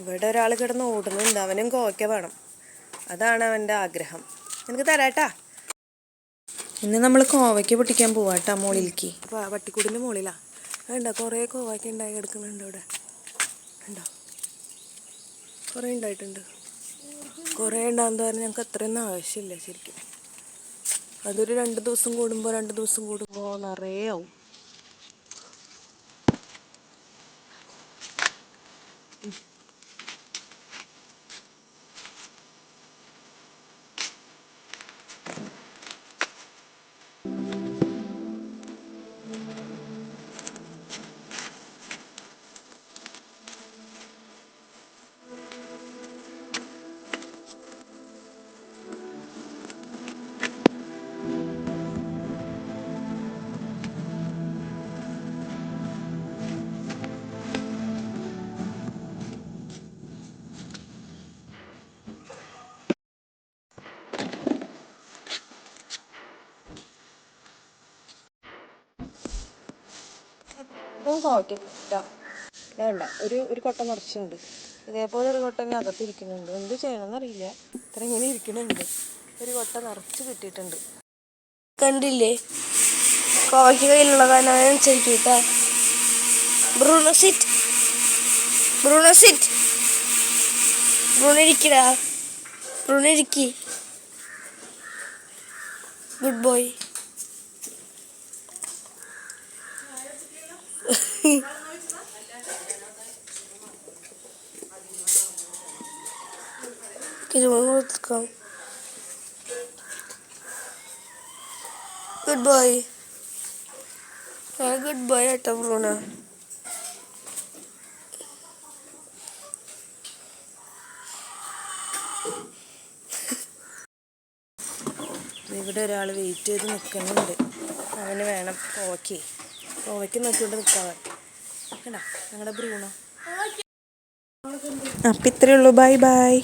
ഇവിടെ ഒരാൾ കിടന്ന് ഓടുന്നുണ്ട്, അവനും കോവയ്ക്ക വേണം. അതാണ് അവൻ്റെ ആഗ്രഹം. എനിക്ക് തരാട്ടാ. ഇന്ന് നമ്മൾ കോവയ്ക്ക പൊട്ടിക്കാൻ പോവാട്ടാ മുകളിലേക്ക്. അപ്പോൾ പട്ടിക്കൂടിൻ്റെ മുകളിലാണ്. വേണ്ട, കുറേ കോവയ്ക്ക ഉണ്ടായി കിടക്കുന്നുണ്ട് ഇവിടെ. ഉണ്ടോ? കുറേ ഉണ്ടായിട്ടുണ്ട്. കുറേ ഉണ്ടാകുന്ന പറഞ്ഞാൽ ഞങ്ങൾക്ക് അത്രയൊന്നും ആവശ്യമില്ല ശരിക്കും. അതൊരു 2 ദിവസം കൂടുമ്പോൾ നിറയെ ആവും. വേണ്ട, ഒരു കൊട്ട നിറച്ചുണ്ട്. ഇതേപോലെ ഒരു കൊട്ട അകത്തിരിക്കുന്നുണ്ട്. എന്ത് ചെയ്യണമെന്നറിയില്ല, ഇത്ര ഇങ്ങനെ ഇരിക്കുന്നുണ്ട്. ഒരു കൊട്ട നിറച്ച് കിട്ടിയിട്ടുണ്ട്. കണ്ടില്ലേ, കോവയ്ക്ക് കയ്യിലുള്ളതാണ് അനുസരിക്കട്ടാ. Bruno sit, Bruno sit, Bruno ഇരിക്കടാ, ബ്രൂണോ ഇരിക്കി. Good boy. കൊടുക്കാം. ഗുഡ് ബോയ്, ഗുഡ് ബോയ് കേട്ടോ ബ്രൂണോ. ഇവിടെ ഒരാൾ വെയിറ്റ് ചെയ്ത് നിൽക്കുന്നുണ്ട്. അവന് വേണം കോവയ്ക്ക് നോക്കിക്കൊണ്ട് നിൽക്കാൻ. കേട്ടാ ഞങ്ങളുടെ ബ്രൂണോ. അപ്പം ഇത്രയേ ഉള്ളൂ. Bye bye.